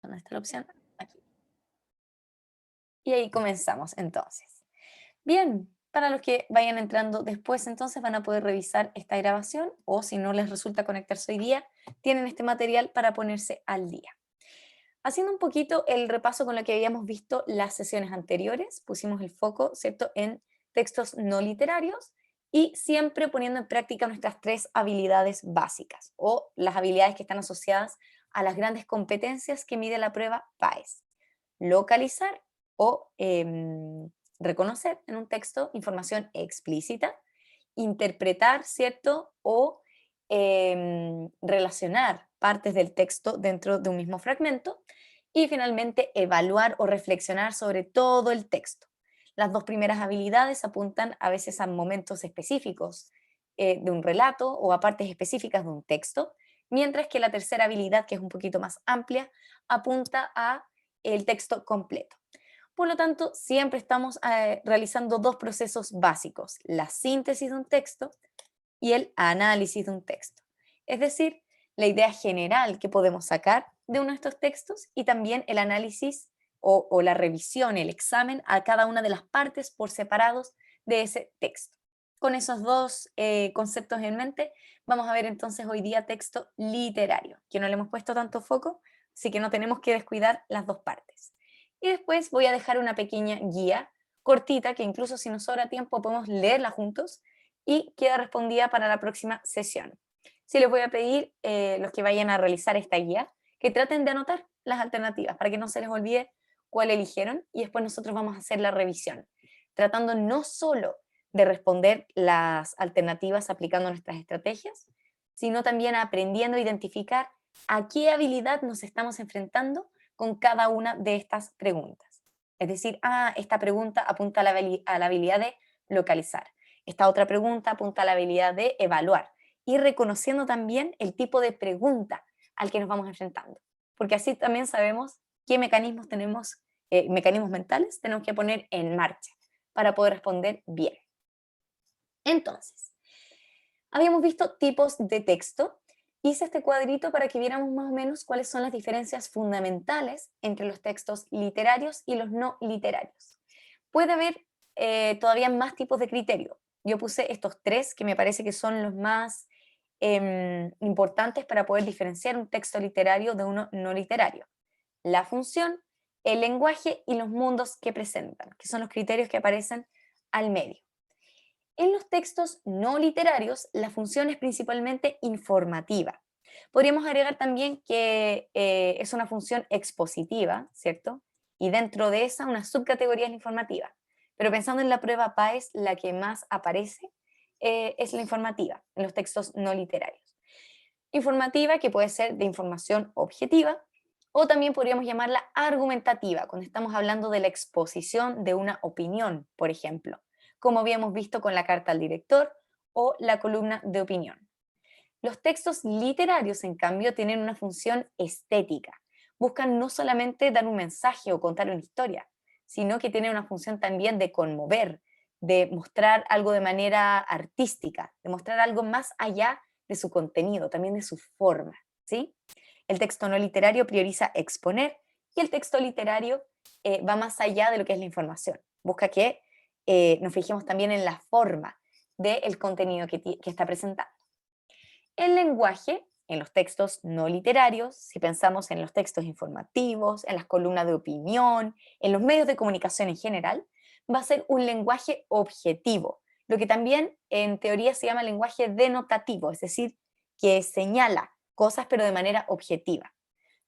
¿Dónde está la opción? Aquí. Y ahí comenzamos entonces. Bien, para los que vayan entrando después, entonces van a poder revisar esta grabación o si no les resulta conectarse hoy día, tienen este material para ponerse al día. Haciendo un poquito el repaso con lo que habíamos visto las sesiones anteriores, pusimos el foco, ¿cierto?, en textos no literarios y siempre poniendo en práctica nuestras tres habilidades básicas o las habilidades que están asociadas a las grandes competencias que mide la prueba PAES. Localizar o reconocer en un texto información explícita, interpretar, ¿cierto? O relacionar partes del texto dentro de un mismo fragmento y finalmente evaluar o reflexionar sobre todo el texto. Las dos primeras habilidades apuntan a veces a momentos específicos de un relato o a partes específicas de un texto, mientras que la tercera habilidad, que es un poquito más amplia, apunta a el texto completo. Por lo tanto, siempre estamos realizando dos procesos básicos, la síntesis de un texto y el análisis de un texto. Es decir, la idea general que podemos sacar de uno de estos textos y también el análisis o la revisión, el examen a cada una de las partes por separados de ese texto. Con esos dos conceptos en mente, vamos a ver entonces hoy día texto literario, que no le hemos puesto tanto foco, así que no tenemos que descuidar las dos partes. Y después voy a dejar una pequeña guía cortita, que incluso si nos sobra tiempo podemos leerla juntos y queda respondida para la próxima sesión. Sí les voy a pedir, los que vayan a realizar esta guía, que traten de anotar las alternativas para que no se les olvide cuál eligieron y después nosotros vamos a hacer la revisión, tratando no solo de responder las alternativas aplicando nuestras estrategias, sino también aprendiendo a identificar a qué habilidad nos estamos enfrentando con cada una de estas preguntas. Es decir, esta pregunta apunta a a la habilidad de localizar. Esta otra pregunta apunta a la habilidad de evaluar y reconociendo también el tipo de pregunta al que nos vamos enfrentando, porque así también sabemos qué mecanismos tenemos, mecanismos mentales tenemos que poner en marcha para poder responder bien. Entonces, habíamos visto tipos de texto. Hice este cuadrito para que viéramos más o menos cuáles son las diferencias fundamentales entre los textos literarios y los no literarios. Puede haber todavía más tipos de criterio. Yo puse estos tres que me parece que son los más importantes para poder diferenciar un texto literario de uno no literario. La función, el lenguaje y los mundos que presentan, que son los criterios que aparecen al medio. En los textos no literarios, la función es principalmente informativa. Podríamos agregar también que es una función expositiva, ¿cierto? Y dentro de esa, una subcategoría es la informativa. Pero pensando en la prueba PAES, la que más aparece es la informativa, en los textos no literarios. Informativa, que puede ser de información objetiva, o también podríamos llamarla argumentativa, cuando estamos hablando de la exposición de una opinión, por ejemplo, como habíamos visto con la carta al director o la columna de opinión. Los textos literarios, en cambio, tienen una función estética. Buscan no solamente dar un mensaje o contar una historia, sino que tienen una función también de conmover, de mostrar algo de manera artística, de mostrar algo más allá de su contenido, también de su forma, ¿sí? El texto no literario prioriza exponer y el texto literario va más allá de lo que es la información. Busca que nos fijemos también en la forma del contenido que está presentando. El lenguaje, en los textos no literarios, si pensamos en los textos informativos, en las columnas de opinión, en los medios de comunicación en general, va a ser un lenguaje objetivo, lo que también en teoría se llama lenguaje denotativo, es decir, que señala cosas pero de manera objetiva.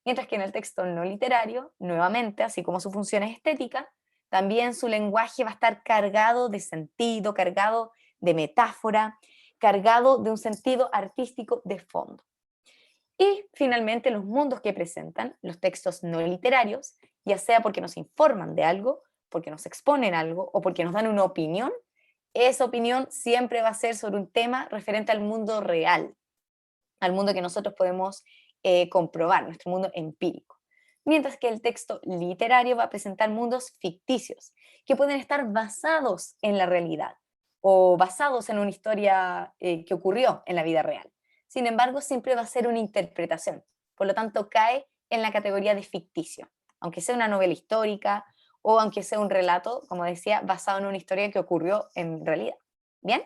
Mientras que en el texto no literario, nuevamente, así como su función es estética, también su lenguaje va a estar cargado de sentido, cargado de metáfora, cargado de un sentido artístico de fondo. Y finalmente los mundos que presentan los textos no literarios, ya sea porque nos informan de algo, porque nos exponen algo o porque nos dan una opinión, esa opinión siempre va a ser sobre un tema referente al mundo real, al mundo que nosotros podemos comprobar, nuestro mundo empírico. Mientras que el texto literario va a presentar mundos ficticios, que pueden estar basados en la realidad o basados en una historia que ocurrió en la vida real. Sin embargo, siempre va a ser una interpretación. Por lo tanto, cae en la categoría de ficticio, aunque sea una novela histórica o aunque sea un relato, como decía, basado en una historia que ocurrió en realidad. Bien,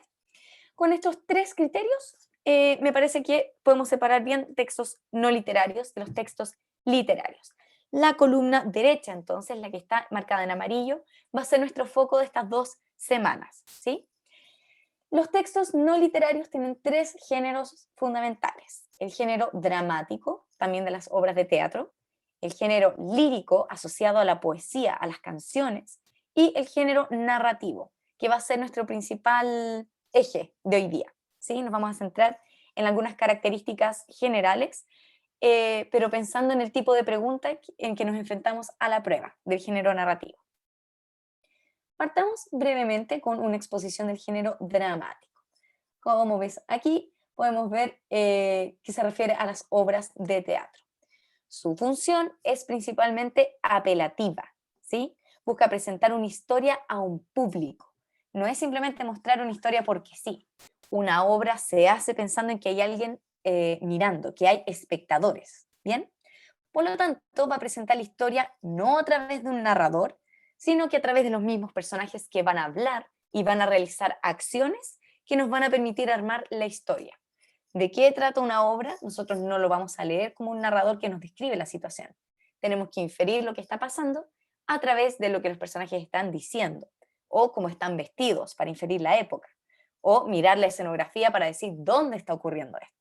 con estos tres criterios, me parece que podemos separar bien textos no literarios de los textos literarios. La columna derecha, entonces, la que está marcada en amarillo, va a ser nuestro foco de estas 2 semanas, ¿sí? Los textos no literarios tienen tres géneros fundamentales: el género dramático, también de las obras de teatro, el género lírico asociado a la poesía, a las canciones, y el género narrativo, que va a ser nuestro principal eje de hoy día. ¿Sí? Nos vamos a centrar en algunas características generales, pero pensando en el tipo de pregunta en que nos enfrentamos a la prueba del género narrativo. Partamos brevemente con una exposición del género dramático. Como ves aquí, podemos ver que se refiere a las obras de teatro. Su función es principalmente apelativa, ¿sí? Busca presentar una historia a un público. No es simplemente mostrar una historia porque sí. Una obra se hace pensando en que hay alguien mirando, que hay espectadores, ¿bien? Por lo tanto, va a presentar la historia no a través de un narrador, sino que a través de los mismos personajes que van a hablar y van a realizar acciones que nos van a permitir armar la historia. ¿De qué trata una obra? Nosotros no lo vamos a leer como un narrador que nos describe la situación. Tenemos que inferir lo que está pasando a través de lo que los personajes están diciendo, o cómo están vestidos para inferir la época, o mirar la escenografía para decir dónde está ocurriendo esto.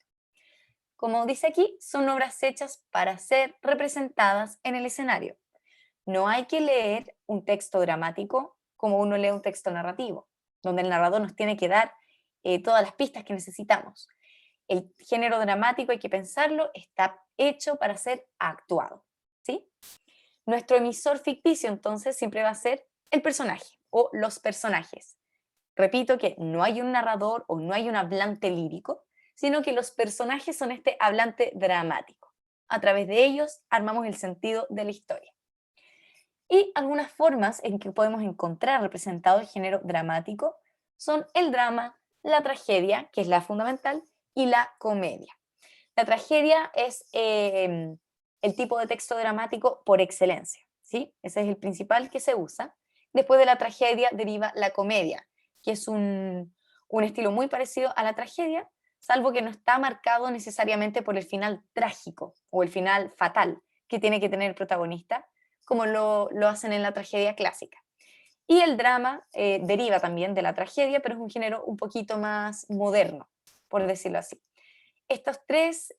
Como dice aquí, son obras hechas para ser representadas en el escenario. No hay que leer un texto dramático como uno lee un texto narrativo, donde el narrador nos tiene que dar todas las pistas que necesitamos. El género dramático, hay que pensarlo, está hecho para ser actuado, ¿sí? Nuestro emisor ficticio, entonces, siempre va a ser el personaje o los personajes. Repito que no hay un narrador o no hay un hablante lírico, sino que los personajes son este hablante dramático. A través de ellos armamos el sentido de la historia. Y algunas formas en que podemos encontrar representado el género dramático son el drama, la tragedia, que es la fundamental, y la comedia. La tragedia es el tipo de texto dramático por excelencia, ¿sí? Ese es el principal que se usa. Después de la tragedia deriva la comedia, que es un estilo muy parecido a la tragedia, salvo que no está marcado necesariamente por el final trágico o el final fatal que tiene que tener el protagonista, como lo hacen en la tragedia clásica. Y el drama deriva también de la tragedia, pero es un género un poquito más moderno, por decirlo así. Estas tres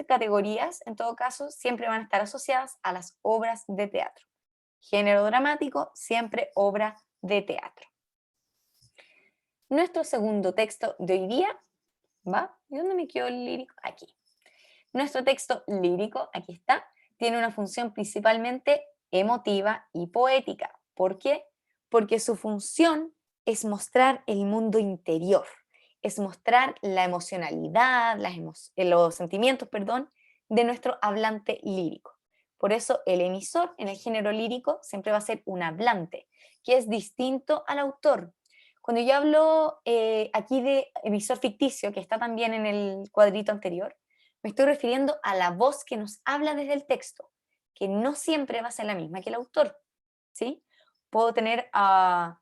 categorías, en todo caso, siempre van a estar asociadas a las obras de teatro. Género dramático, siempre obra de teatro. Nuestro segundo texto de hoy día, ¿va? ¿Y dónde me quedó el lírico? Aquí. Nuestro texto lírico, aquí está, tiene una función principalmente emotiva y poética. ¿Por qué? Porque su función es mostrar el mundo interior, es mostrar la emocionalidad, los sentimientos, perdón, de nuestro hablante lírico. Por eso el emisor en el género lírico siempre va a ser un hablante, que es distinto al autor. Cuando yo hablo aquí de emisor ficticio, que está también en el cuadrito anterior, me estoy refiriendo a la voz que nos habla desde el texto, que no siempre va a ser la misma que el autor, ¿sí? Puedo tener a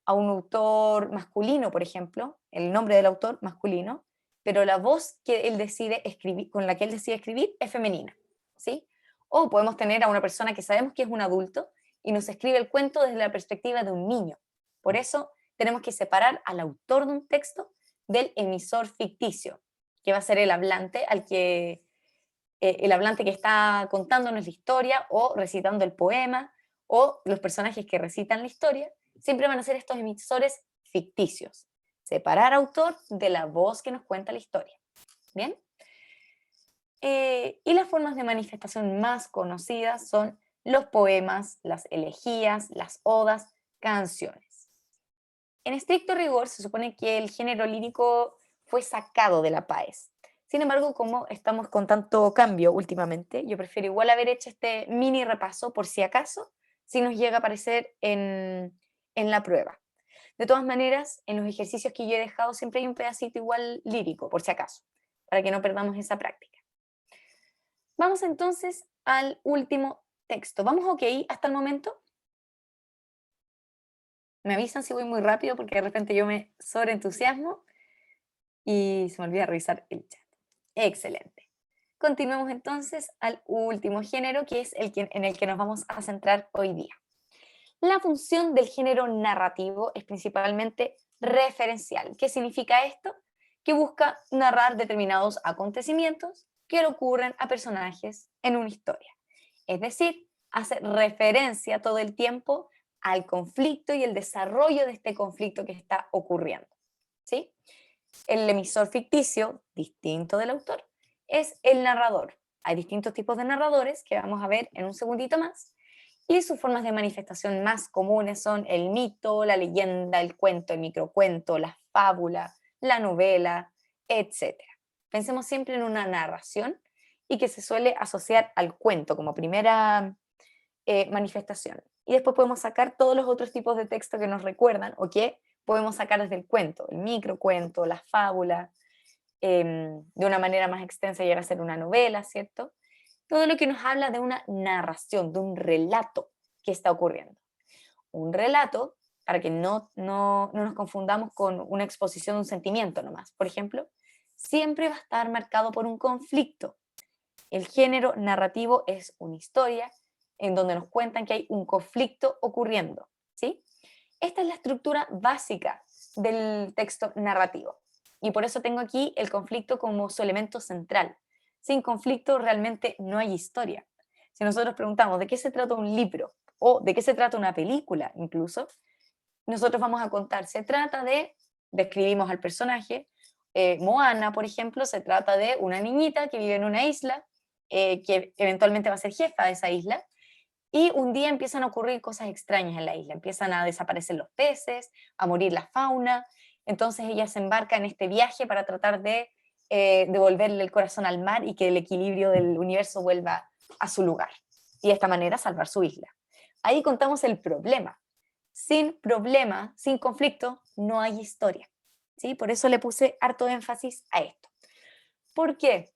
un autor masculino, por ejemplo, el nombre del autor masculino, pero la voz que él decide escribir, con la que él decide escribir es femenina, ¿sí? O podemos tener a una persona que sabemos que es un adulto y nos escribe el cuento desde la perspectiva de un niño. Por eso tenemos que separar al autor de un texto del emisor ficticio, que va a ser el hablante que está contándonos la historia o recitando el poema, o los personajes que recitan la historia, siempre van a ser estos emisores ficticios. Separar autor de la voz que nos cuenta la historia. ¿Bien? Y las formas de manifestación más conocidas son los poemas, las elegías, las odas, canciones. En estricto rigor, se supone que el género lírico fue sacado de la PAES. Sin embargo, como estamos con tanto cambio últimamente, yo prefiero igual haber hecho este mini repaso por si acaso, si nos llega a aparecer en la prueba. De todas maneras, en los ejercicios que yo he dejado siempre hay un pedacito igual lírico, por si acaso, para que no perdamos esa práctica. Vamos entonces al último texto. ¿Vamos ok hasta el momento? Me avisan si voy muy rápido porque de repente yo me sobreentusiasmo y se me olvida revisar el chat. Excelente. Continuemos entonces al último género, que es en el que nos vamos a centrar hoy día. La función del género narrativo es principalmente referencial. ¿Qué significa esto? Que busca narrar determinados acontecimientos que le ocurren a personajes en una historia. Es decir, hace referencia todo el tiempo al conflicto y el desarrollo de este conflicto que está ocurriendo. ¿Sí? El emisor ficticio, distinto del autor, es el narrador. Hay distintos tipos de narradores que vamos a ver en un segundito más. Y sus formas de manifestación más comunes son el mito, la leyenda, el cuento, el microcuento, la fábula, la novela, etc. Pensemos siempre en una narración y que se suele asociar al cuento como primera manifestación. Y después podemos sacar todos los otros tipos de texto que nos recuerdan o que podemos sacar desde el cuento, el microcuento, la fábula, de una manera más extensa llega a ser una novela, ¿cierto? Todo lo que nos habla de una narración, de un relato que está ocurriendo. Un relato, para que no nos confundamos con una exposición de un sentimiento nomás, por ejemplo, siempre va a estar marcado por un conflicto. El género narrativo es una historia en donde nos cuentan que hay un conflicto ocurriendo, ¿sí? Esta es la estructura básica del texto narrativo. Y por eso tengo aquí el conflicto como su elemento central. Sin conflicto realmente no hay historia. Si nosotros preguntamos de qué se trata un libro o de qué se trata una película incluso, nosotros vamos a contar, se trata de, describimos al personaje, Moana, por ejemplo, se trata de una niñita que vive en una isla, que eventualmente va a ser jefa de esa isla, y un día empiezan a ocurrir cosas extrañas en la isla, empiezan a desaparecer los peces, a morir la fauna, entonces ella se embarca en este viaje para tratar de devolverle el corazón al mar y que el equilibrio del universo vuelva a su lugar, y de esta manera salvar su isla. Ahí contamos el problema, sin conflicto, no hay historia. ¿Sí? Por eso le puse harto énfasis a esto. ¿Por qué?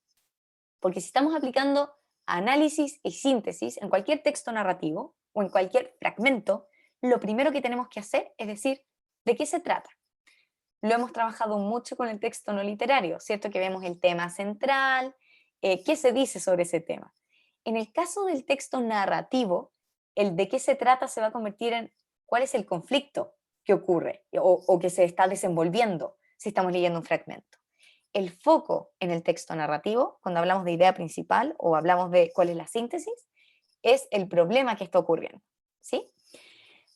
Porque si estamos aplicando análisis y síntesis en cualquier texto narrativo o en cualquier fragmento, lo primero que tenemos que hacer es decir, ¿de qué se trata? Lo hemos trabajado mucho con el texto no literario, ¿cierto? Que vemos el tema central, qué se dice sobre ese tema. En el caso del texto narrativo, el de qué se trata se va a convertir en cuál es el conflicto que ocurre o que se está desenvolviendo si estamos leyendo un fragmento. El foco en el texto narrativo, cuando hablamos de idea principal o hablamos de cuál es la síntesis, es el problema que está ocurriendo, ¿sí?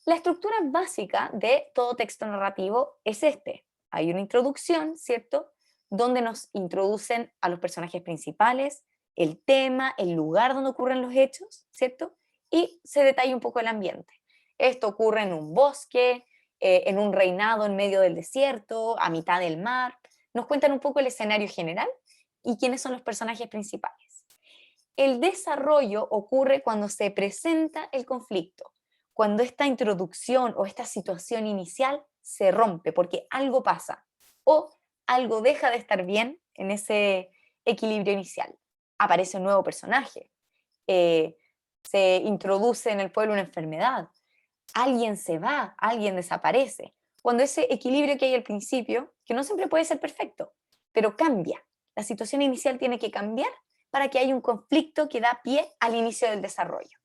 La estructura básica de todo texto narrativo es este. Hay una introducción, ¿cierto? Donde nos introducen a los personajes principales, el tema, el lugar donde ocurren los hechos, ¿cierto? Y se detalla un poco el ambiente. Esto ocurre en un bosque, en un reinado en medio del desierto, a mitad del mar. Nos cuentan un poco el escenario general y quiénes son los personajes principales. El desarrollo ocurre cuando se presenta el conflicto, cuando esta introducción o esta situación inicial se rompe porque algo pasa o algo deja de estar bien en ese equilibrio inicial. Aparece un nuevo personaje, eh, se introduce en el pueblo una enfermedad, alguien se va, alguien desaparece. Cuando ese equilibrio que hay al principio, que no siempre puede ser perfecto, pero cambia. La situación inicial tiene que cambiar para que haya un conflicto que da pie al inicio del desarrollo.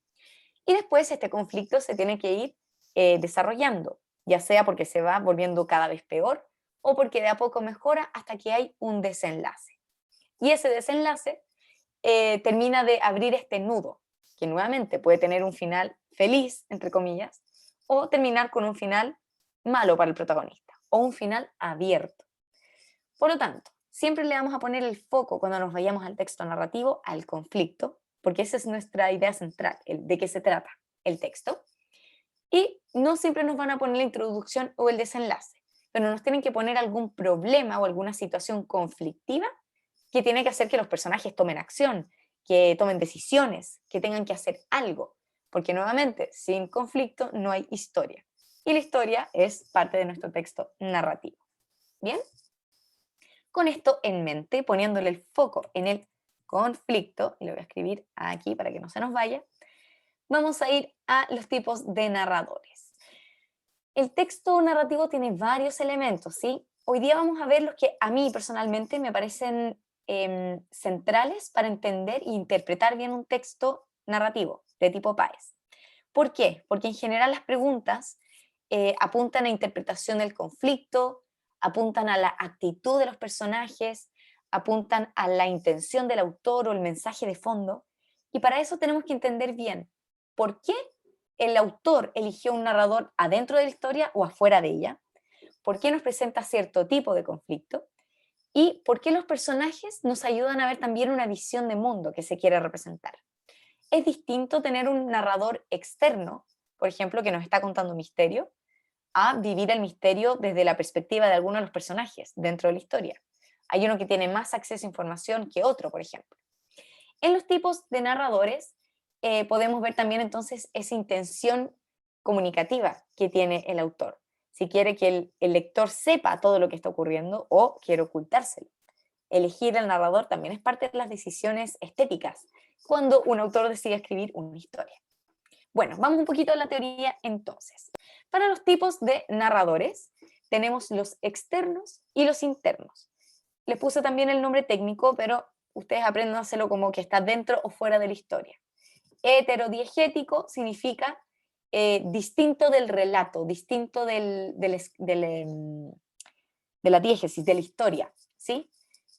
Y después este conflicto se tiene que ir desarrollando, ya sea porque se va volviendo cada vez peor o porque de a poco mejora hasta que hay un desenlace. Y ese desenlace termina de abrir este nudo, que nuevamente puede tener un final feliz, entre comillas, o terminar con un final malo para el protagonista, o un final abierto. Por lo tanto, siempre le vamos a poner el foco cuando nos vayamos al texto narrativo, al conflicto, porque esa es nuestra idea central, el de qué se trata el texto. Y no siempre nos van a poner la introducción o el desenlace, pero nos tienen que poner algún problema o alguna situación conflictiva que tiene que hacer que los personajes tomen acción, que tomen decisiones, que tengan que hacer algo, porque nuevamente, sin conflicto no hay historia. Y la historia es parte de nuestro texto narrativo. ¿Bien? Con esto en mente, poniéndole el foco en el conflicto, y lo voy a escribir aquí para que no se nos vaya, vamos a ir a los tipos de narradores. El texto narrativo tiene varios elementos, ¿sí? Hoy día vamos a ver los que a mí personalmente me parecen centrales para entender e interpretar bien un texto narrativo de tipo PAES. ¿Por qué? Porque en general las preguntas apuntan a interpretación del conflicto, apuntan a la actitud de los personajes, apuntan a la intención del autor o el mensaje de fondo, y para eso tenemos que entender bien por qué el autor eligió un narrador adentro de la historia o afuera de ella, por qué nos presenta cierto tipo de conflicto y por qué los personajes nos ayudan a ver también una visión de mundo que se quiere representar. Es distinto tener un narrador externo, por ejemplo, que nos está contando un misterio, a vivir el misterio desde la perspectiva de alguno de los personajes dentro de la historia. Hay uno que tiene más acceso a información que otro, por ejemplo. En los tipos de narradores podemos ver también entonces esa intención comunicativa que tiene el autor. Si quiere que el lector sepa todo lo que está ocurriendo o quiere ocultárselo. Elegir el narrador también es parte de las decisiones estéticas cuando un autor decide escribir una historia. Bueno, vamos un poquito a la teoría entonces. Para los tipos de narradores tenemos los externos y los internos. Les puse también el nombre técnico, pero ustedes aprendan a hacerlo como que está dentro o fuera de la historia. Heterodiegético significa distinto del relato, distinto de la diégesis, de la historia, ¿sí?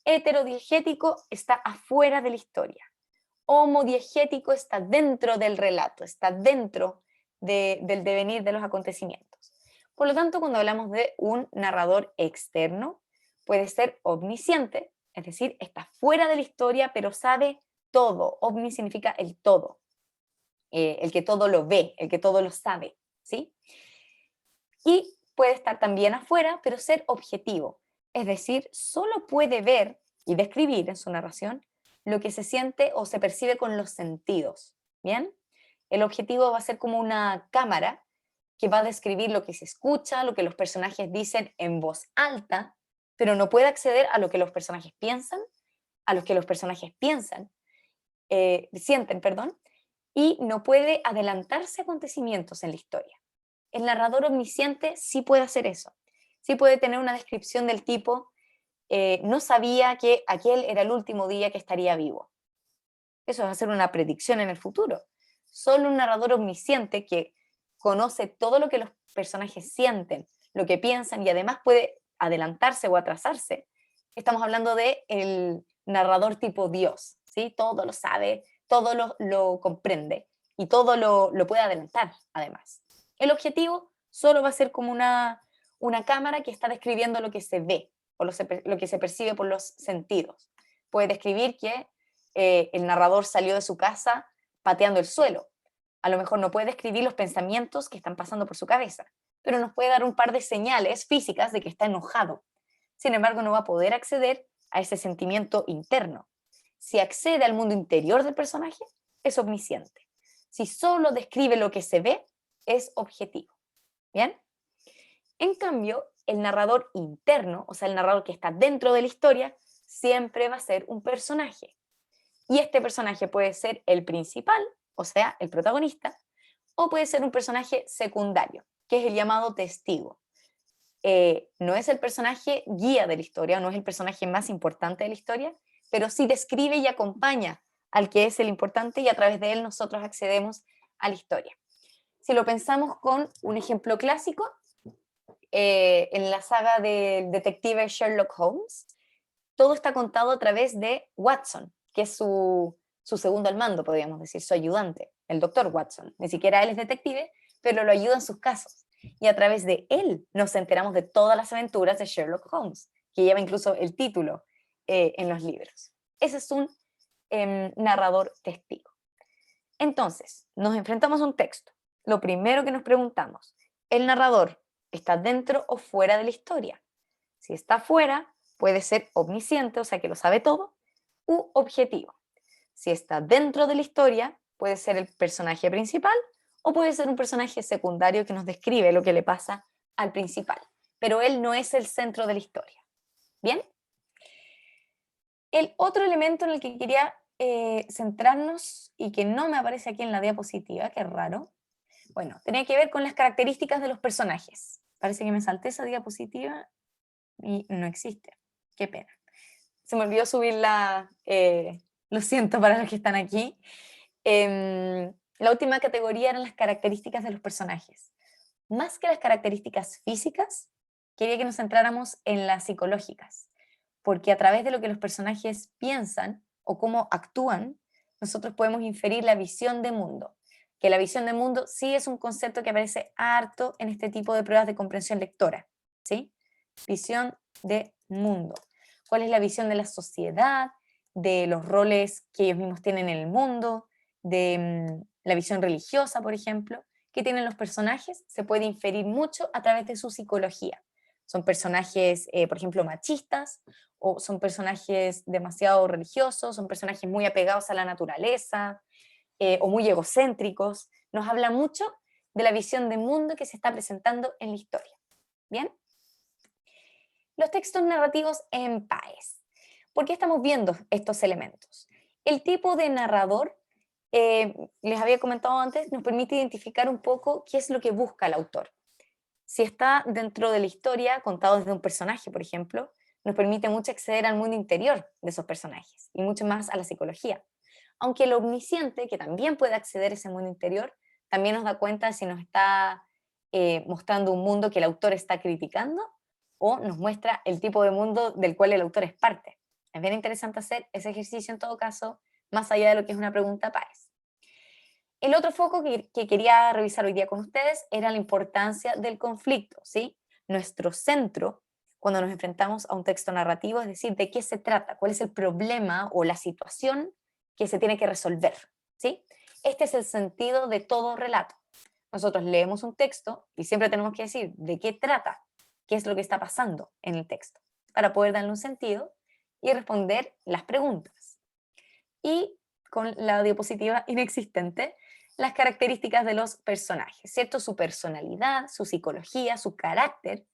Heterodiegético está afuera de la historia. Homodiegético está dentro del relato, está dentro del devenir de los acontecimientos. Por lo tanto, cuando hablamos de un narrador externo, puede ser omnisciente, es decir, está fuera de la historia, pero sabe todo. Omni significa el todo, el que todo lo ve, el que todo lo sabe, ¿sí? Y puede estar también afuera, pero ser objetivo, es decir, solo puede ver y describir en su narración lo que se siente o se percibe con los sentidos, ¿bien? El objetivo va a ser como una cámara que va a describir lo que se escucha, lo que los personajes dicen en voz alta, pero no puede acceder a lo que los personajes piensan, a lo que los personajes sienten, perdón, y no puede adelantarse a acontecimientos en la historia. El narrador omnisciente sí puede hacer eso, sí puede tener una descripción del tipo, no sabía que aquel era el último día que estaría vivo. Eso es hacer una predicción en el futuro. Solo un narrador omnisciente que conoce todo lo que los personajes sienten, lo que piensan y además puede adelantarse o atrasarse. Estamos hablando de el narrador tipo Dios, ¿sí? Todo lo sabe, todo lo comprende y todo lo puede adelantar además. El objetivo solo va a ser como una cámara que está describiendo lo que se ve o lo que se percibe por los sentidos. Puede describir que el narrador salió de su casa pateando el suelo. A lo mejor no puede describir los pensamientos que están pasando por su cabeza, pero nos puede dar un par de señales físicas de que está enojado. Sin embargo, no va a poder acceder a ese sentimiento interno. Si accede al mundo interior del personaje, es omnisciente. Si solo describe lo que se ve, es objetivo. ¿Bien? En cambio, el narrador interno, o sea, el narrador que está dentro de la historia, siempre va a ser un personaje. Y este personaje puede ser el principal, o sea, el protagonista, o puede ser un personaje secundario, que es el llamado testigo. No es el personaje guía de la historia, no es el personaje más importante de la historia, pero sí describe y acompaña al que es el importante y a través de él nosotros accedemos a la historia. Si lo pensamos con un ejemplo clásico, en la saga del detective Sherlock Holmes, todo está contado a través de Watson, que es su segundo al mando, podríamos decir, su ayudante, el doctor Watson. Ni siquiera él es detective, pero lo ayuda en sus casos. Y a través de él nos enteramos de todas las aventuras de Sherlock Holmes, que lleva incluso el título en los libros. Ese es un narrador testigo. Entonces, nos enfrentamos a un texto. Lo primero que nos preguntamos, ¿el narrador está dentro o fuera de la historia? Si está fuera, puede ser omnisciente, o sea que lo sabe todo, u objetivo. Si está dentro de la historia, puede ser el personaje principal o puede ser un personaje secundario que nos describe lo que le pasa al principal, pero él no es el centro de la historia. ¿Bien? El otro elemento en el que quería centrarnos, y que no me aparece aquí en la diapositiva, qué raro. Bueno, tenía que ver con las características de los personajes. Parece que me salté esa diapositiva y no existe. Qué pena. Se me olvidó subirla, lo siento para los que están aquí. La última categoría eran las características de los personajes. Más que las características físicas, quería que nos centráramos en las psicológicas, porque a través de lo que los personajes piensan o cómo actúan, nosotros podemos inferir la visión de mundo, que la visión de mundo sí es un concepto que aparece harto en este tipo de pruebas de comprensión lectora, ¿sí? Visión de mundo. ¿Cuál es la visión de la sociedad, de los roles que ellos mismos tienen en el mundo, de la visión religiosa, por ejemplo, que tienen los personajes? Se puede inferir mucho a través de su psicología. Son personajes, por ejemplo, machistas, o son personajes demasiado religiosos, son personajes muy apegados a la naturaleza, o muy egocéntricos. Nos habla mucho de la visión de mundo que se está presentando en la historia. ¿Bien? Los textos narrativos en PAES. ¿Por qué estamos viendo estos elementos? El tipo de narrador, les había comentado antes, nos permite identificar un poco qué es lo que busca el autor. Si está dentro de la historia, contado desde un personaje, por ejemplo, nos permite mucho acceder al mundo interior de esos personajes y mucho más a la psicología. Aunque el omnisciente, que también puede acceder a ese mundo interior, también nos da cuenta si nos está mostrando un mundo que el autor está criticando o nos muestra el tipo de mundo del cual el autor es parte. Es bien interesante hacer ese ejercicio en todo caso, más allá de lo que es una pregunta PAES. El otro foco que quería revisar hoy día con ustedes era la importancia del conflicto, ¿sí? Nuestro centro, cuando nos enfrentamos a un texto narrativo, es decir, de qué se trata, cuál es el problema o la situación que se tiene que resolver, ¿sí? Este es el sentido de todo relato. Nosotros leemos un texto y siempre tenemos que decir de qué trata, qué es lo que está pasando en el texto, para poder darle un sentido y responder las preguntas. Y con la diapositiva inexistente, las características de los personajes, ¿cierto? Su personalidad, su psicología, su carácter,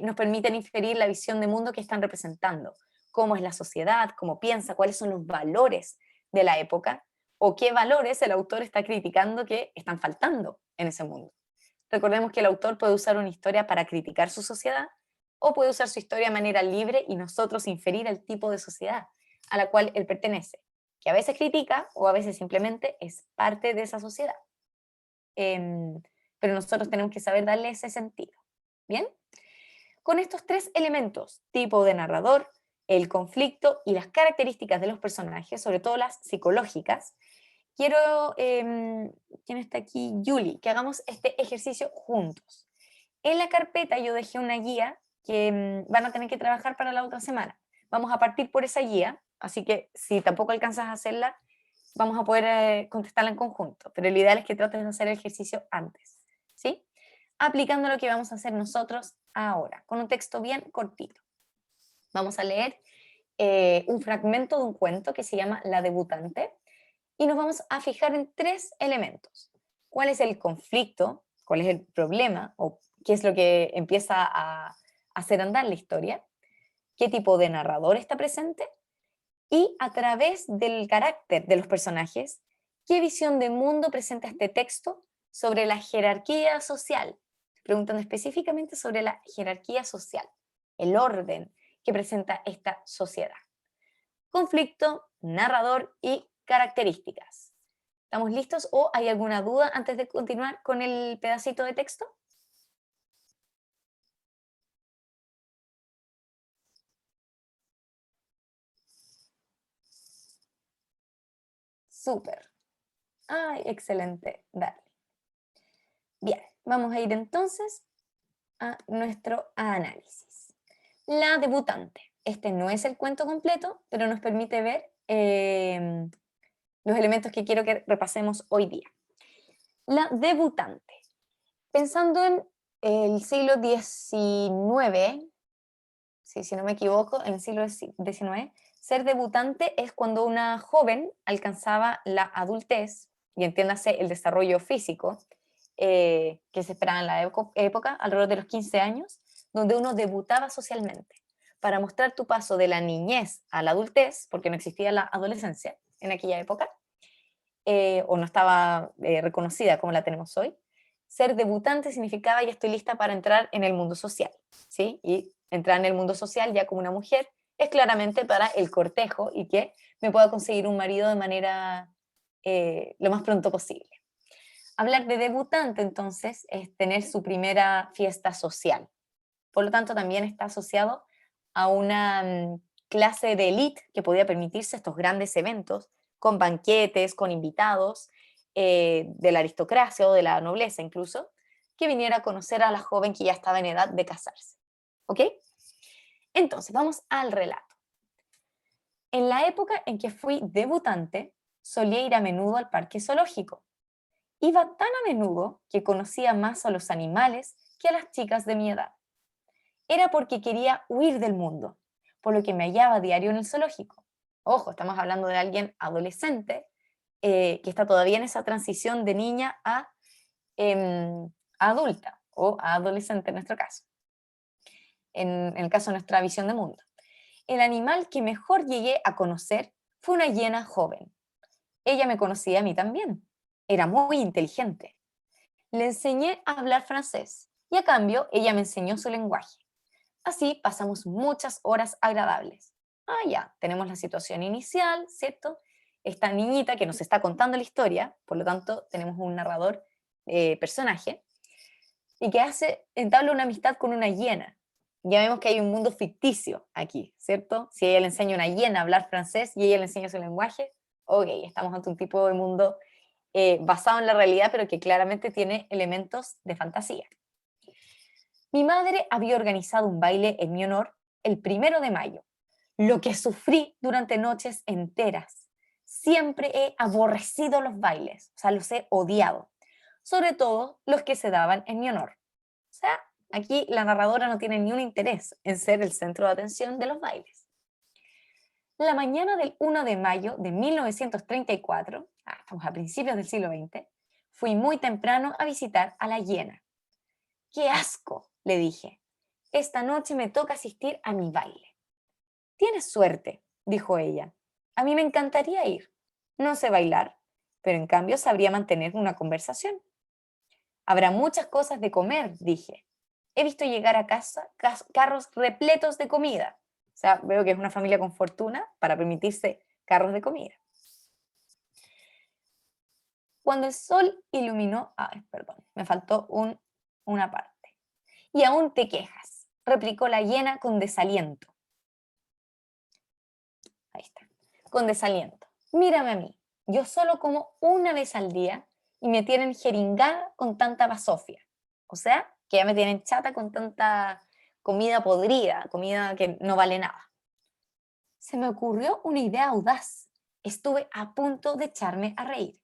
nos permiten inferir la visión de mundo que están representando, cómo es la sociedad, cómo piensa, cuáles son los valores de la época, o qué valores el autor está criticando que están faltando en ese mundo. Recordemos que el autor puede usar una historia para criticar su sociedad, o puede usar su historia de manera libre y nosotros inferir el tipo de sociedad a la cual él pertenece, que a veces critica o a veces simplemente es parte de esa sociedad. Pero nosotros tenemos que saber darle ese sentido. ¿Bien? Con estos tres elementos, tipo de narrador, el conflicto y las características de los personajes, sobre todo las psicológicas, quiero, ¿quién está aquí? Julie, que hagamos este ejercicio juntos. En la carpeta yo dejé una guía que van a tener que trabajar para la otra semana. Vamos a partir por esa guía, así que si tampoco alcanzas a hacerla, vamos a poder contestarla en conjunto, pero lo ideal es que trates de hacer el ejercicio antes, ¿sí? Aplicando lo que vamos a hacer nosotros ahora, con un texto bien cortito. Vamos a leer un fragmento de un cuento que se llama La debutante y nos vamos a fijar en tres elementos. ¿Cuál es el conflicto? ¿Cuál es el problema? ¿O qué es lo que empieza a hacer andar la historia? ¿Qué tipo de narrador está presente? Y a través del carácter de los personajes, ¿qué visión de mundo presenta este texto sobre la jerarquía social? Preguntando específicamente sobre la jerarquía social, el orden que presenta esta sociedad. Conflicto, narrador y características. ¿Estamos listos o hay alguna duda antes de continuar con el pedacito de texto? Súper. Ay, excelente. Dale. Bien, vamos a ir entonces a nuestro análisis. La debutante. Este no es el cuento completo, pero nos permite ver los elementos que quiero que repasemos hoy día. La debutante. Pensando en el siglo XIX, sí, si no me equivoco, en el siglo XIX, ser debutante es cuando una joven alcanzaba la adultez, y entiéndase el desarrollo físico, que se esperaba en la época, alrededor de los 15 años, donde uno debutaba socialmente, para mostrar tu paso de la niñez a la adultez, porque no existía la adolescencia en aquella época, o no estaba reconocida como la tenemos hoy. Ser debutante significaba ya estoy lista para entrar en el mundo social, ¿sí? Y entrar en el mundo social ya como una mujer es claramente para el cortejo y que me pueda conseguir un marido de manera lo más pronto posible. Hablar de debutante, entonces, es tener su primera fiesta social. Por lo tanto, también está asociado a una clase de élite que podía permitirse estos grandes eventos, con banquetes, con invitados de la aristocracia o de la nobleza incluso, que viniera a conocer a la joven que ya estaba en edad de casarse. ¿Ok? Entonces, vamos al relato. En la época en que fui debutante, solía ir a menudo al parque zoológico. Iba tan a menudo que conocía más a los animales que a las chicas de mi edad. Era porque quería huir del mundo, por lo que me hallaba a diario en el zoológico. Ojo, estamos hablando de alguien adolescente que está todavía en esa transición de niña a adulta o a adolescente en nuestro caso, en el caso de nuestra visión de mundo. El animal que mejor llegué a conocer fue una hiena joven. Ella me conocía a mí también. Era muy inteligente. Le enseñé a hablar francés y a cambio ella me enseñó su lenguaje. Así pasamos muchas horas agradables. Ya, tenemos la situación inicial, ¿cierto? Esta niñita que nos está contando la historia, por lo tanto tenemos un narrador personaje, y que entabla una amistad con una hiena. Ya vemos que hay un mundo ficticio aquí, ¿cierto? Si ella le enseña a una hiena a hablar francés y ella le enseña su lenguaje, ok, estamos ante un tipo de mundo basado en la realidad, pero que claramente tiene elementos de fantasía. Mi madre había organizado un baile en mi honor el 1 de mayo, lo que sufrí durante noches enteras. Siempre he aborrecido los bailes, o sea, los he odiado, sobre todo los que se daban en mi honor. O sea, aquí la narradora no tiene ni un interés en ser el centro de atención de los bailes. La mañana del 1 de mayo de 1934, estamos a principios del siglo XX, fui muy temprano a visitar a la hiena. ¡Qué asco!, le dije. Esta noche me toca asistir a mi baile. Tienes suerte, dijo ella. A mí me encantaría ir. No sé bailar, pero en cambio sabría mantener una conversación. Habrá muchas cosas de comer, dije. He visto llegar a casa carros repletos de comida. O sea, veo que es una familia con fortuna para permitirse carros de comida. Cuando el sol iluminó... perdón, me faltó una parte. Y aún te quejas, replicó la hiena con desaliento. Ahí está, con desaliento. Mírame a mí, yo solo como una vez al día y me tienen jeringada con tanta basofia. O sea, que ya me tienen chata con tanta comida podrida, comida que no vale nada. Se me ocurrió una idea audaz. Estuve a punto de echarme a reír.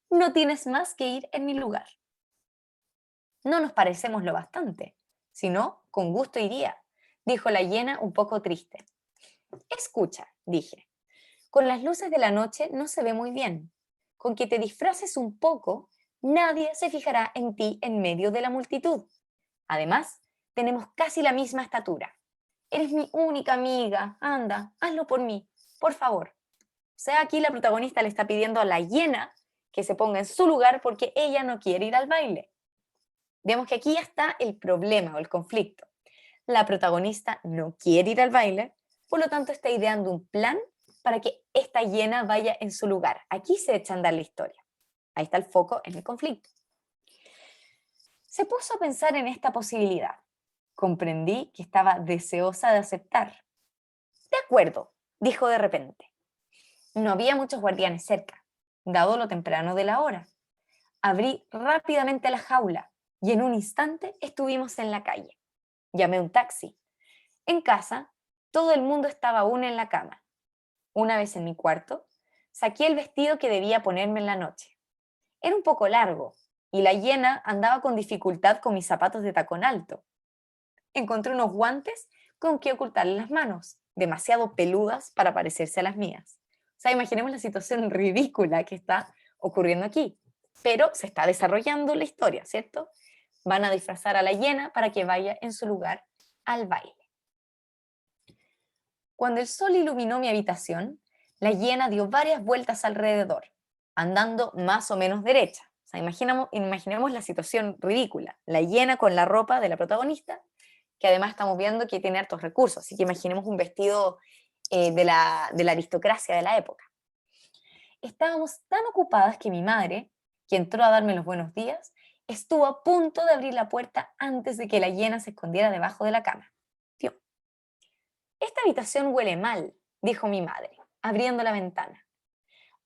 No tienes más que ir en mi lugar. No nos parecemos lo bastante, si no, con gusto iría, dijo la hiena un poco triste. Escucha, dije, con las luces de la noche no se ve muy bien. Con que te disfraces un poco, nadie se fijará en ti en medio de la multitud. Además, tenemos casi la misma estatura. Eres mi única amiga. Anda, hazlo por mí, por favor. O sea, aquí la protagonista le está pidiendo a la hiena que se ponga en su lugar porque ella no quiere ir al baile. Vemos que aquí ya está el problema o el conflicto. La protagonista no quiere ir al baile, por lo tanto está ideando un plan para que esta hiena vaya en su lugar. Aquí se echa a andar la historia. Ahí está el foco en el conflicto. Se puso a pensar en esta posibilidad. Comprendí que estaba deseosa de aceptar. De acuerdo, dijo de repente. No había muchos guardianes cerca, dado lo temprano de la hora. Abrí rápidamente la jaula y en un instante estuvimos en la calle. Llamé un taxi. En casa, todo el mundo estaba aún en la cama. Una vez en mi cuarto, saqué el vestido que debía ponerme en la noche. Era un poco largo y la hiena andaba con dificultad con mis zapatos de tacón alto. Encontré unos guantes con que ocultarle las manos, demasiado peludas para parecerse a las mías. O sea, imaginemos la situación ridícula que está ocurriendo aquí. Pero se está desarrollando la historia, ¿cierto? Van a disfrazar a la hiena para que vaya en su lugar al baile. Cuando el sol iluminó mi habitación, La hiena dio varias vueltas alrededor, andando más o menos derecha. O sea, imaginemos la situación ridícula. La hiena con la ropa de la protagonista, que además estamos viendo que tiene hartos recursos. Así que imaginemos un vestido de la aristocracia de la época. Estábamos tan ocupadas que mi madre, que entró a darme los buenos días, estuvo a punto de abrir la puerta antes de que la hiena se escondiera debajo de la cama. Tío, esta habitación huele mal, dijo mi madre, abriendo la ventana.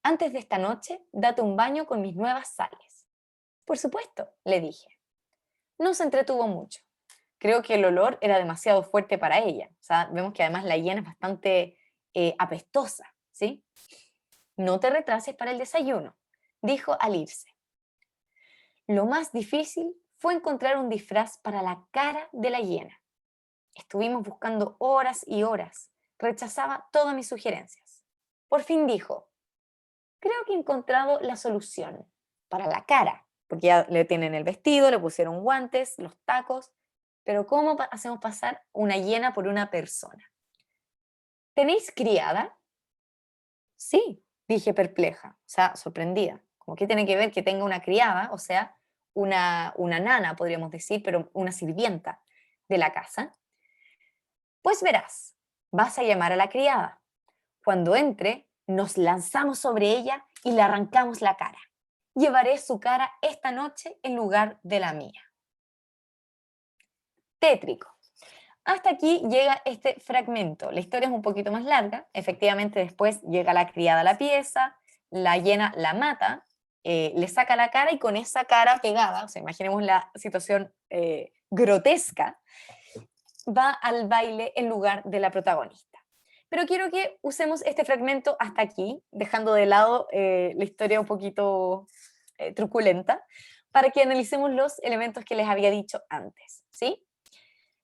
Antes de esta noche, date un baño con mis nuevas sales. Por supuesto, le dije. No se entretuvo mucho. Creo que el olor era demasiado fuerte para ella. O sea, vemos que además la hiena es bastante apestosa, ¿sí? No te retrases para el desayuno, dijo al irse. Lo más difícil fue encontrar un disfraz para la cara de la hiena. Estuvimos buscando horas y horas. Rechazaba todas mis sugerencias. Por fin dijo, creo que he encontrado la solución para la cara, porque ya le tienen el vestido, le pusieron guantes, los tacos, pero ¿cómo hacemos pasar una hiena por una persona? ¿Tenéis criada? Sí, dije perpleja, o sea, sorprendida. Como que tiene que ver que tenga una criada, o sea, una nana, podríamos decir, pero una sirvienta de la casa. Pues verás, vas a llamar a la criada. Cuando entre, nos lanzamos sobre ella y le arrancamos la cara. Llevaré su cara esta noche en lugar de la mía. Tétrico. Hasta aquí llega este fragmento. La historia es un poquito más larga. Efectivamente, después llega la criada a la pieza, la hiena la mata, le saca la cara y con esa cara pegada, o sea, imaginemos la situación grotesca, va al baile en lugar de la protagonista. Pero quiero que usemos este fragmento hasta aquí, dejando de lado la historia un poquito truculenta, para que analicemos los elementos que les había dicho antes, ¿sí?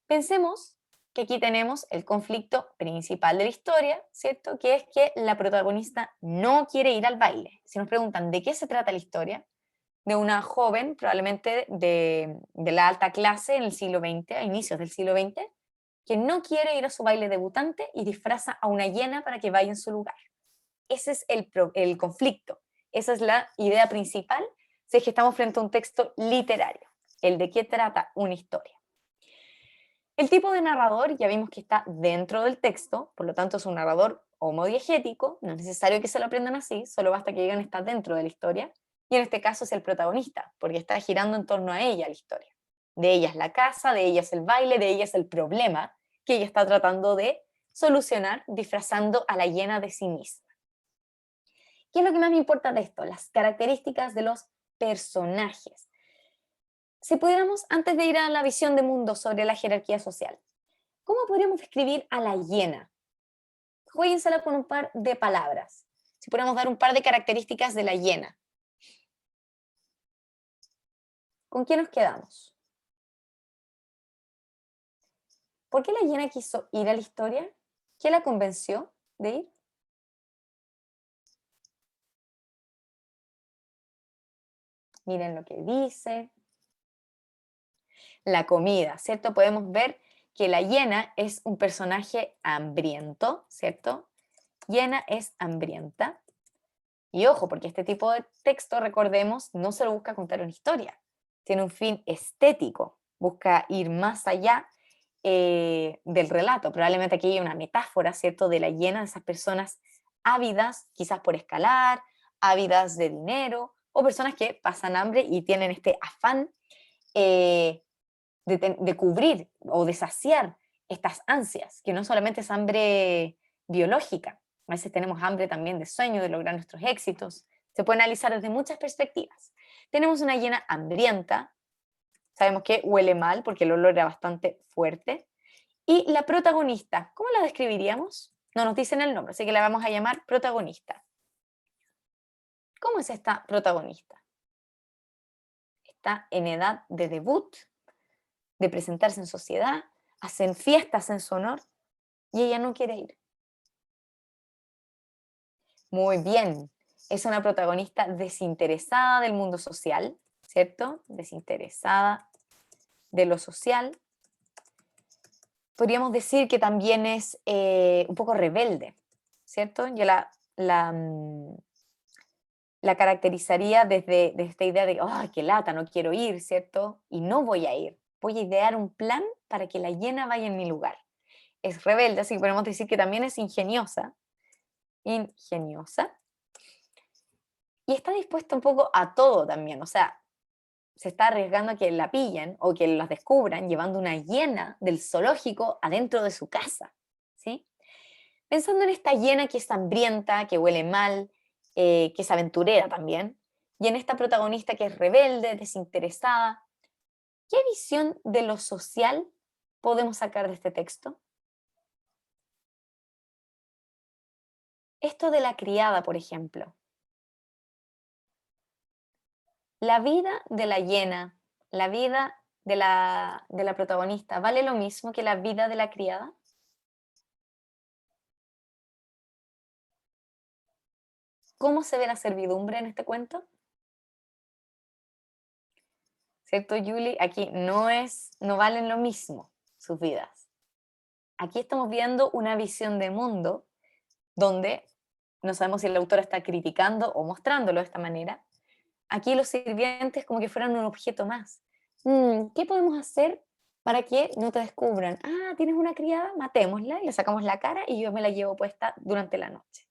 Pensemos que aquí tenemos el conflicto principal de la historia, ¿cierto? Que es que la protagonista no quiere ir al baile. Si nos preguntan de qué se trata la historia, de una joven, probablemente de la alta clase en el siglo XX, a inicios del siglo XX, que no quiere ir a su baile debutante y disfraza a una hiena para que vaya en su lugar. Ese es el conflicto, esa es la idea principal si es que estamos frente a un texto literario, el de qué trata una historia. El tipo de narrador ya vimos que está dentro del texto, por lo tanto es un narrador homodiegético, no es necesario que se lo aprendan así, solo basta que digan está dentro de la historia, y en este caso es el protagonista, porque está girando en torno a ella la historia. De ella es la casa, de ella es el baile, de ella es el problema que ella está tratando de solucionar disfrazando a la hiena de sí misma. ¿Qué es lo que más me importa de esto? Las características de los personajes. Si pudiéramos, antes de ir a la visión de mundo sobre la jerarquía social, ¿cómo podríamos describir a la hiena? Jueguensela con un par de palabras. Si pudiéramos dar un par de características de la hiena, ¿con qué nos quedamos? ¿Por qué la hiena quiso ir a la historia? ¿Qué la convenció de ir? Miren lo que dice. La comida, ¿cierto? Podemos ver que la hiena es un personaje hambriento, ¿cierto? Hiena es hambrienta. Y ojo, porque este tipo de texto, recordemos, no se lo busca contar una historia. Tiene un fin estético, busca ir más allá del relato. Probablemente aquí hay una metáfora, ¿cierto?, de la hiena, de esas personas ávidas, quizás por escalar, ávidas de dinero, o personas que pasan hambre y tienen este afán eh, de cubrir o de saciar estas ansias, que no solamente es hambre biológica, a veces tenemos hambre también de sueño, de lograr nuestros éxitos. Se puede analizar desde muchas perspectivas. Tenemos una hiena hambrienta, sabemos que huele mal porque el olor era bastante fuerte. Y la protagonista, ¿cómo la describiríamos? No nos dicen el nombre, así que la vamos a llamar protagonista. ¿Cómo es esta protagonista? Está en edad de debut, de presentarse en sociedad, hacen fiestas en su honor y ella no quiere ir. Muy bien, es una protagonista desinteresada del mundo social, ¿cierto? Desinteresada de lo social. Podríamos decir que también es un poco rebelde, ¿cierto? Yo la la, la caracterizaría desde esta idea de, ¡ay, qué lata, no quiero ir, ¿cierto? Y no voy a ir. Voy a idear un plan para que la hiena vaya en mi lugar. Es rebelde, así que podemos decir que también es ingeniosa. Ingeniosa. Y está dispuesta un poco a todo también. O sea, se está arriesgando a que la pillen o que las descubran llevando una hiena del zoológico adentro de su casa. ¿Sí? Pensando en esta hiena que es hambrienta, que huele mal, que es aventurera también, y en esta protagonista que es rebelde, desinteresada, ¿qué visión de lo social podemos sacar de este texto? Esto de la criada, por ejemplo. La vida de la hiena, la vida de la protagonista, ¿vale lo mismo que la vida de la criada? ¿Cómo se ve la servidumbre en este cuento? ¿Cierto, Julie? Aquí no valen lo mismo sus vidas. Aquí estamos viendo una visión de mundo donde no sabemos si el autor está criticando o mostrándolo de esta manera. Aquí los sirvientes como que fueran un objeto más. ¿Qué podemos hacer para que no te descubran? Ah, tienes una criada, matémosla y le sacamos la cara y yo me la llevo puesta durante la noche.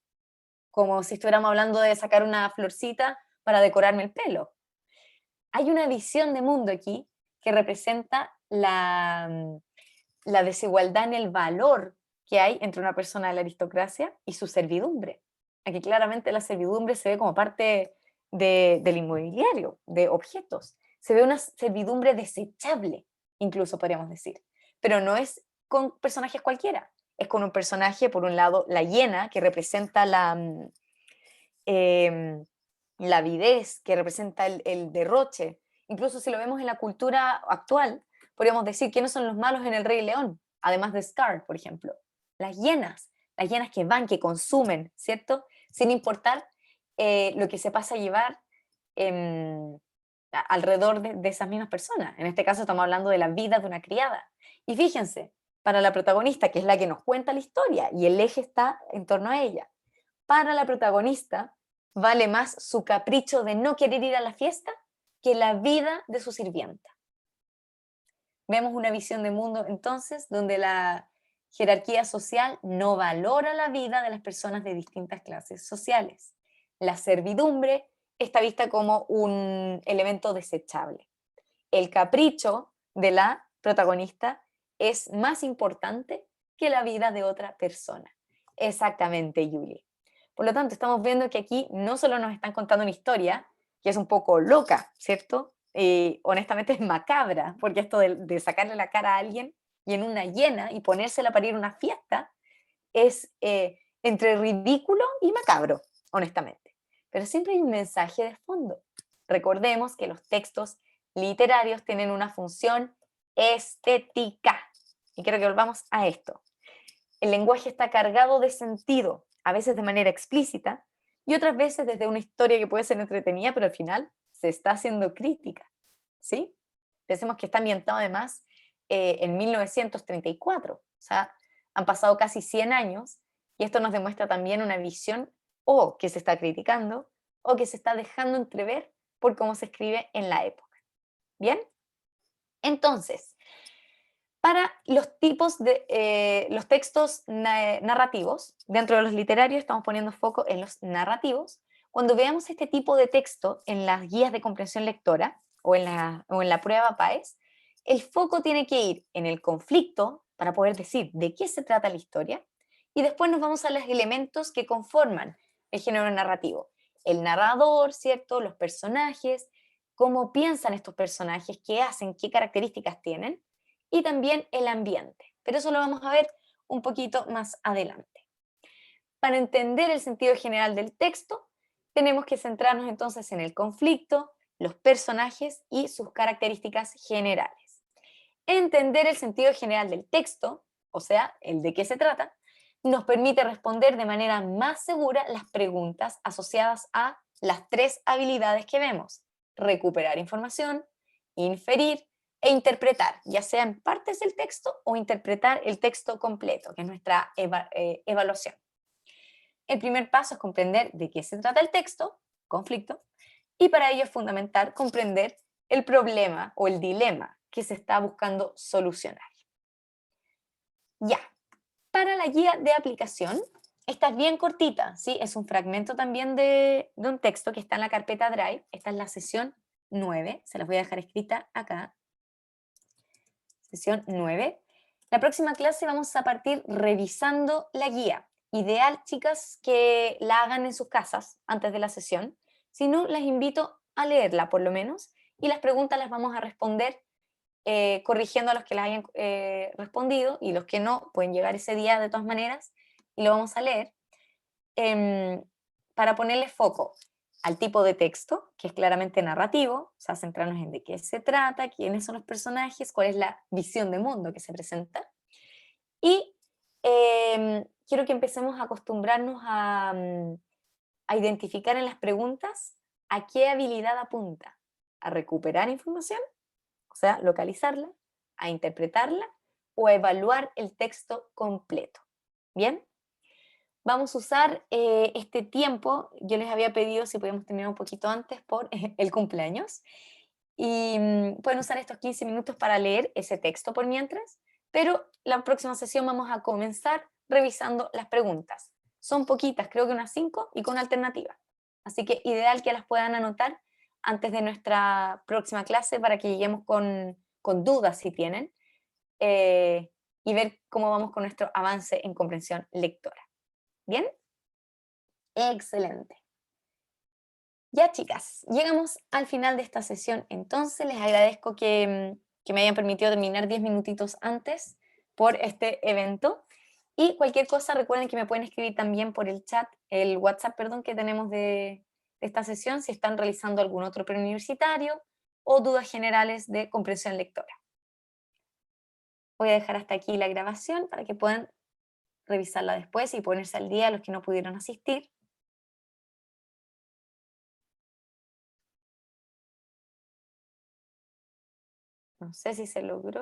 Como si estuviéramos hablando de sacar una florcita para decorarme el pelo. Hay una visión de mundo aquí que representa la desigualdad en el valor que hay entre una persona de la aristocracia y su servidumbre. Aquí claramente la servidumbre se ve como parte del inmobiliario, de objetos. Se ve una servidumbre desechable, incluso podríamos decir. Pero no es con personajes cualquiera. Es con un personaje, por un lado, la hiena, que representa la avidez, que representa el derroche. Incluso si lo vemos en la cultura actual, podríamos decir quiénes son los malos en El Rey León, además de Scar, por ejemplo. Las hienas que van, que consumen, ¿cierto? Sin importar lo que se pasa a llevar alrededor de esas mismas personas. En este caso estamos hablando de la vida de una criada. Y fíjense, para la protagonista, que es la que nos cuenta la historia, y el eje está en torno a ella, para la protagonista vale más su capricho de no querer ir a la fiesta que la vida de su sirvienta. Vemos una visión de mundo entonces donde la jerarquía social no valora la vida de las personas de distintas clases sociales. La servidumbre está vista como un elemento desechable. El capricho de la protagonista es más importante que la vida de otra persona. Exactamente, Julie. Por lo tanto, estamos viendo que aquí no solo nos están contando una historia, que es un poco loca, ¿cierto? Honestamente es macabra, porque esto de sacarle la cara a alguien y en una hiena y ponérsela para ir a una fiesta es entre ridículo y macabro, honestamente. Pero siempre hay un mensaje de fondo. Recordemos que los textos literarios tienen una función estética. Y quiero que volvamos a esto. El lenguaje está cargado de sentido, a veces de manera explícita y otras veces desde una historia que puede ser entretenida, pero al final se está haciendo crítica. ¿Sí? Pensemos que está ambientado además en 1934, o sea, han pasado casi 100 años y esto nos demuestra también una visión o que se está criticando o que se está dejando entrever por cómo se escribe en la época. ¿Bien? Entonces, para los tipos de los textos narrativos, dentro de los literarios estamos poniendo foco en los narrativos. Cuando veamos este tipo de texto en las guías de comprensión lectora o en la prueba PAES, el foco tiene que ir en el conflicto para poder decir de qué se trata la historia y después nos vamos a los elementos que conforman el género narrativo. El narrador, ¿cierto? Los personajes, cómo piensan estos personajes, qué hacen, qué características tienen y también el ambiente. Pero eso lo vamos a ver un poquito más adelante. Para entender el sentido general del texto, tenemos que centrarnos entonces en el conflicto, los personajes y sus características generales. Entender el sentido general del texto, o sea, el de qué se trata, nos permite responder de manera más segura las preguntas asociadas a las tres habilidades que vemos: recuperar información, inferir e interpretar, ya sea en partes del texto o interpretar el texto completo, que es nuestra evaluación. el primer paso es comprender de qué se trata el texto, conflicto, y para ello es fundamental comprender el problema o el dilema que se está buscando solucionar. Ya, para la guía de aplicación, esta es bien cortita, ¿sí? Es un fragmento también de un texto que está en la carpeta Drive. Esta es la sesión 9, se las voy a dejar escrita acá. Sesión 9. La próxima clase vamos a partir revisando la guía. Ideal, chicas, que la hagan en sus casas antes de la sesión. Si no, les invito a leerla por lo menos y las preguntas las vamos a responder corrigiendo a los que las hayan respondido y los que no pueden llegar ese día de todas maneras y lo vamos a leer em, para ponerle foco al tipo de texto, que es claramente narrativo, o sea, centrarnos en de qué se trata, quiénes son los personajes, cuál es la visión de mundo que se presenta. Y quiero que empecemos a acostumbrarnos a identificar en las preguntas a qué habilidad apunta. A recuperar información, o sea, localizarla, a interpretarla o a evaluar el texto completo. ¿Bien? Vamos a usar este tiempo, yo les había pedido si podíamos terminar un poquito antes por el cumpleaños, y pueden usar estos 15 minutos para leer ese texto por mientras, pero la próxima sesión vamos a comenzar revisando las preguntas. Son poquitas, creo que unas 5 y con alternativa. Así que ideal que las puedan anotar antes de nuestra próxima clase para que lleguemos con dudas si tienen y ver cómo vamos con nuestro avance en comprensión lectora. ¿Bien? Excelente. Ya, chicas, llegamos al final de esta sesión, entonces les agradezco que me hayan permitido terminar 10 minutitos antes por este evento. Y cualquier cosa, recuerden que me pueden escribir también por el chat, el WhatsApp, perdón, que tenemos de esta sesión, si están realizando algún otro preuniversitario o dudas generales de comprensión lectora. Voy a dejar hasta aquí la grabación para que puedan revisarla después y ponerse al día los que no pudieron asistir. No sé si se logró.